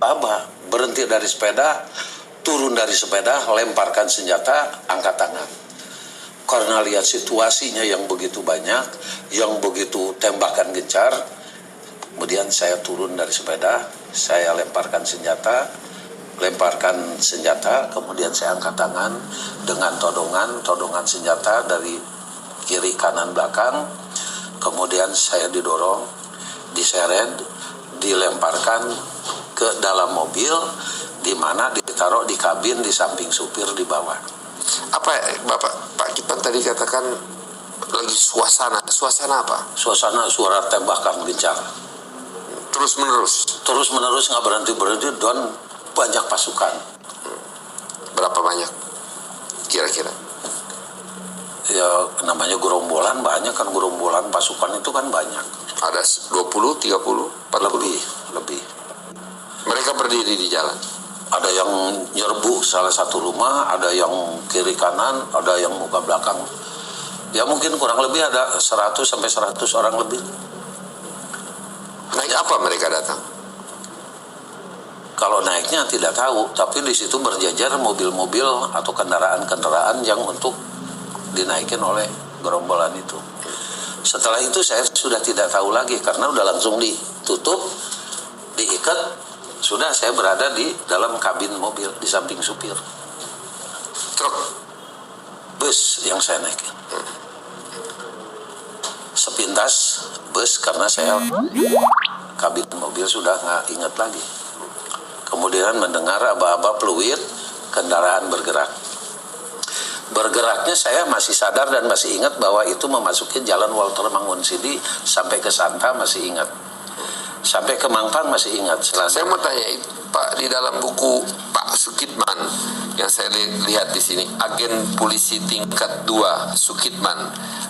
Aba berhenti dari sepeda, turun dari sepeda, lemparkan senjata, angkat tangan. Karena lihat situasinya yang begitu banyak, yang begitu tembakan gencar, kemudian saya turun dari sepeda, saya lemparkan senjata, kemudian saya angkat tangan dengan todongan senjata dari kiri kanan belakang, kemudian saya didorong, diseret, dilemparkan ke dalam mobil, di mana ditaruh di kabin di samping supir di bawah. Apa Pak Kipman tadi katakan lagi suasana apa? Suasana suara tembakan gencar. Terus menerus nggak berhenti dan banyak pasukan. Berapa banyak kira-kira? Ya namanya gerombolan banyak kan, gerombolan pasukan itu kan banyak. Ada 20, 30, 40? Lebih. Mereka berdiri di jalan? Ada yang nyerbu salah satu rumah, ada yang kiri kanan, ada yang muka belakang. Ya mungkin kurang lebih ada 100 sampai 100 orang lebih. Naik apa mereka datang? Kalau naiknya tidak tahu, tapi di situ berjajar mobil-mobil atau kendaraan-kendaraan yang untuk dinaikin oleh gerombolan itu. Setelah itu saya sudah tidak tahu lagi karena udah langsung ditutup, diikat, sudah saya berada di dalam kabin mobil di samping supir. Truk, bus yang saya naikin. Sepintas bus karena saya kabin mobil sudah nggak ingat lagi. Kemudian mendengar aba-aba peluit, kendaraan bergerak. Bergeraknya saya masih sadar dan masih ingat bahwa itu memasuki jalan Walter Mangunsidi sampai ke Santa masih ingat. Sampai ke Mampang masih ingat. Saya mau tanya Pak, di dalam buku Pak Sukitman yang saya lihat di sini, agen polisi tingkat 2 Sukitman,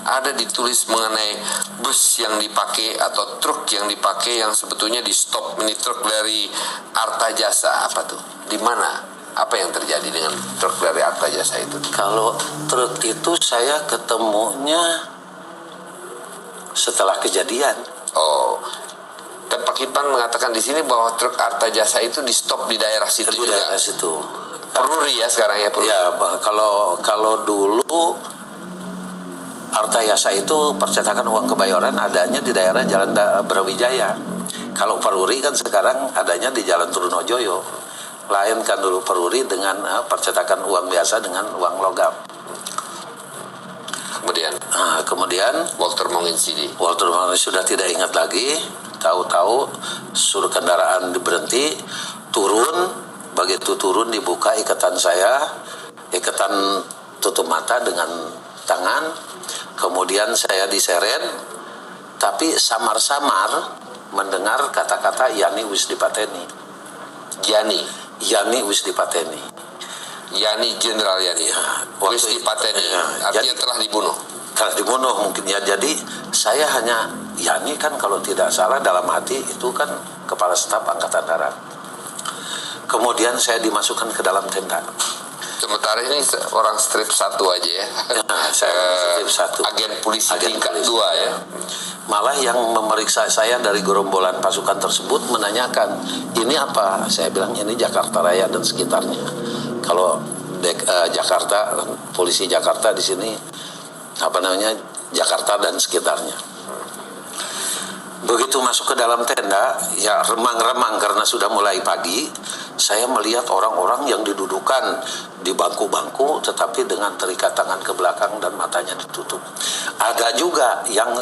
ada ditulis mengenai bus yang dipakai atau truk yang dipakai yang sebetulnya di stop mini truk dari Artajasa. Apa tuh? Di mana? Apa yang terjadi dengan truk dari Artajasa itu? Kalau truk itu saya ketemunya setelah kejadian. Oh, dan Pak Kipman mengatakan di sini bahwa truk Artajasa itu di stop di daerah situ di juga. Daerah situ. Peruri ya sekarang ya, Peruri. Ya, kalau dulu Artajasa itu percetakan uang Kebayoran adanya di daerah Jalan Brawijaya. Kalau Peruri kan sekarang adanya di Jalan Trunojoyo. Lain kan dulu Peruri dengan percetakan uang biasa dengan uang logam. Kemudian Walter Mangunsidi sudah tidak ingat lagi. Tahu-tahu suruh kendaraan diberhenti, turun. Begitu turun dibuka ikatan saya, ikatan tutup mata dengan tangan. Kemudian saya diseret, tapi samar-samar mendengar kata-kata Yani wis dipateni. Yani wis dipateni. Yani Jenderal Yani wis dipateni. Artinya telah dibunuh. Telah dibunuh mungkin ya. Jadi saya hanya Yani kan kalau tidak salah dalam hati itu kan kepala staf angkatan darat. Kemudian saya dimasukkan ke dalam tenda. Sementara ini orang strip 1 aja ya. Saya strip 1. Agen polisi tingkat 2 ya. Malah yang memeriksa saya dari gerombolan pasukan tersebut menanyakan, ini apa? Saya bilang ini Jakarta Raya dan sekitarnya. Kalau Jakarta, polisi Jakarta di sini Jakarta dan sekitarnya. Begitu masuk ke dalam tenda, ya remang-remang karena sudah mulai pagi, saya melihat orang-orang yang didudukan di bangku-bangku tetapi dengan terikat tangan ke belakang dan matanya ditutup. Ada juga yang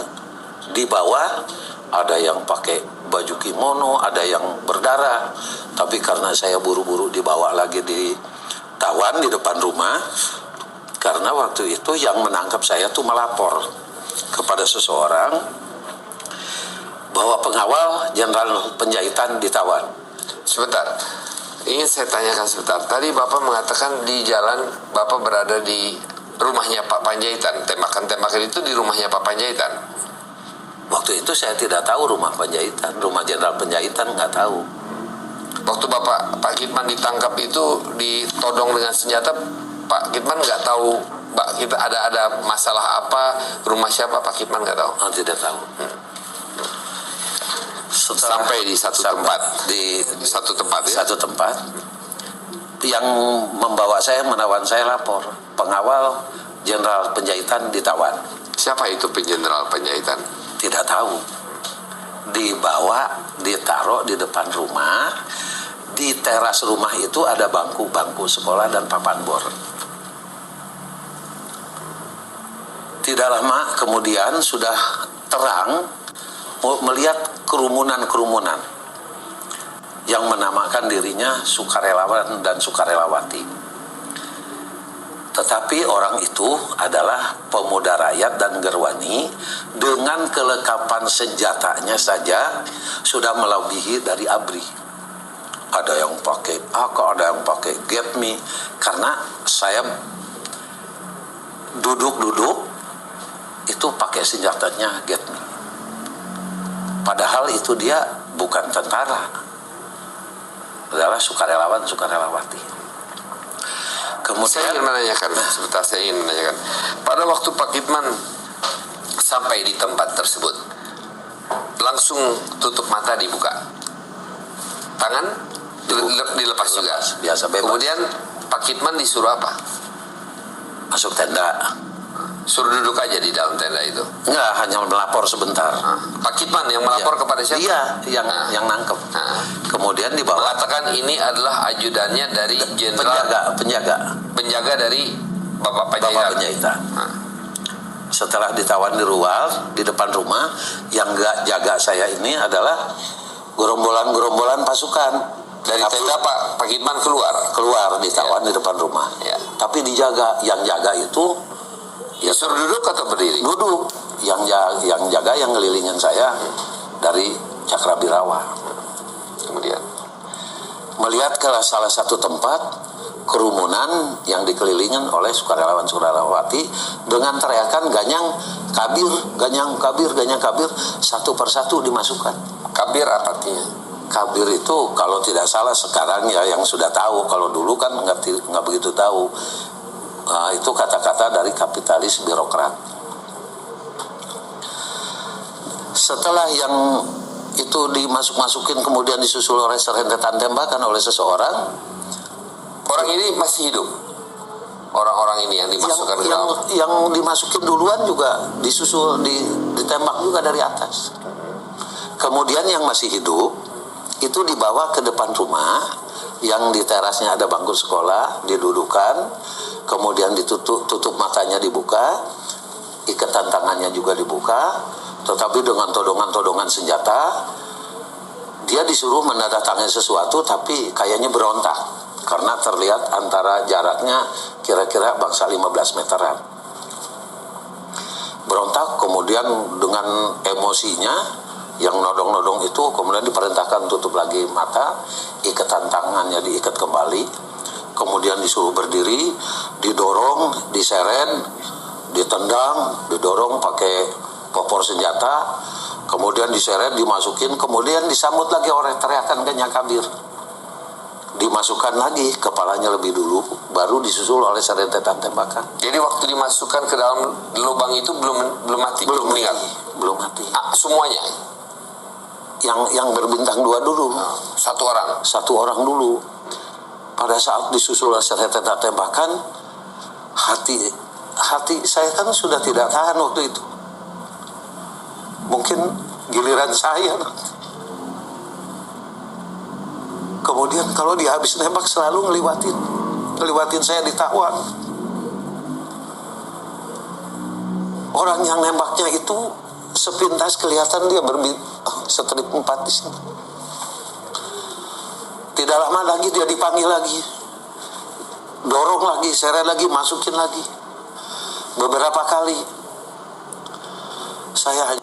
di bawah, ada yang pakai baju kimono, ada yang berdarah. Tapi karena saya buru-buru dibawa lagi ditawan di depan rumah, karena waktu itu yang menangkap saya tuh melapor kepada seseorang bahwa pengawal Jenderal Penjahitan ditawan. Sebentar, ingin saya tanyakan sebentar. Tadi Bapak mengatakan di jalan Bapak berada di rumahnya Pak Panjaitan. Tembakan-tembakan itu di rumahnya Pak Panjaitan. Waktu itu saya tidak tahu rumah Panjaitan, rumah Jenderal Penjahitan nggak tahu. Waktu Pak Kipman ditangkap itu ditodong dengan senjata, Pak Kipman nggak tahu kita ada masalah apa, rumah siapa, Pak Kipman nggak tahu. Tidak tahu. sampai di satu tempat. Di Satu tempat ya? satu tempat. Yang membawa saya, menawan saya lapor. Pengawal Jenderal Penjahitan ditawan. Siapa itu Jenderal Penjahitan? Tidak tahu. Dibawa, ditaruh di depan rumah. Di teras rumah itu ada bangku-bangku sekolah dan papan bor. Tidak lama kemudian sudah terang melihat kerumunan-kerumunan yang menamakan dirinya sukarelawan dan sukarelawati. Tetapi orang itu adalah pemuda rakyat dan gerwani dengan kelengkapan senjatanya saja sudah melebihi dari ABRI. Ada yang pakai AK, ada yang pakai Get Me. Karena saya duduk-duduk itu pakai senjatanya Get Me. Padahal itu dia bukan tentara, adalah sukarelawan, sukarelawati. Kemudian Saya ingin menanyakan, sebentar saya ingin menanyakan. Pada waktu Pak Kidman sampai di tempat tersebut, langsung tutup mata dibuka, tangan dilepas juga, biasa bebas. Kemudian Pak Kidman disuruh apa? Masuk tenda. Suruh duduk aja di dalam tenda itu. Enggak, hanya melapor sebentar. Pak Kidman yang melapor Iya. kepada siapa? Iya, yang nangkep. Kemudian dibawa Mengatakan ini adalah ajudannya dari jenderal penjaga dari Bapak Penjahitan. Setelah ditawan di luar, di depan rumah, yang nggak jaga saya ini adalah gerombolan-gerombolan pasukan. Dari tenda Pak Kidman keluar Ditawan di depan rumah. Ya. Tapi dijaga, yang jaga itu Ya suruh duduk atau berdiri? duduk. Yang jaga yang ngelilingin saya dari Cakrabirawa. Kemudian Melihat ke salah satu tempat kerumunan yang dikelilingin oleh sukarelawan-sukarelawati dengan teriakan ganyang kabir, ganyang kabir, satu persatu dimasukkan. kabir apa artinya? Kabir itu kalau tidak salah sekarang ya yang sudah tahu, kalau dulu kan nggak begitu tahu. Itu kata-kata dari kapitalis birokrat. Setelah yang itu dimasuk-masukin kemudian disusul oleh serentetan tembakan oleh seseorang. Orang ini masih hidup? Orang-orang ini yang dimasukkan ke dalam? Yang dimasukin duluan juga disusul, ditembak juga dari atas. Kemudian yang masih hidup itu dibawa ke depan rumah yang di terasnya ada bangku sekolah, didudukan, kemudian tutup matanya dibuka, ikatan tangannya juga dibuka, tetapi dengan todongan-todongan senjata. Dia disuruh menandatangani sesuatu tapi kayaknya berontak karena terlihat antara jaraknya kira-kira bangsa 15 meteran. Berontak, kemudian dengan emosinya yang nodong-nodong itu kemudian diperintahkan tutup lagi mata, ikatan tangannya diikat kembali, kemudian disuruh berdiri, didorong, diseret, ditendang, didorong pakai popor senjata, kemudian diseret, dimasukin, kemudian disambut lagi oleh teriakan ganyang kabir. Dimasukkan lagi kepalanya lebih dulu, baru disusul oleh serentetan tembakan. Jadi waktu dimasukkan ke dalam lubang itu belum mati, belum meninggal, belum mati. Semuanya. Yang berbintang 2 dulu. Satu orang dulu. Pada saat disusul oleh serentetan tembakan, hati saya kan sudah tidak tahan waktu itu. Mungkin giliran saya. Kemudian kalau dia habis nembak selalu ngeliwatin saya ditawan. Orang yang nembaknya itu sepintas kelihatan dia setrip 4 di sini. Tidak lama lagi dia dipanggil lagi, dorong lagi, seret lagi, masukin lagi. Beberapa kali saya hanya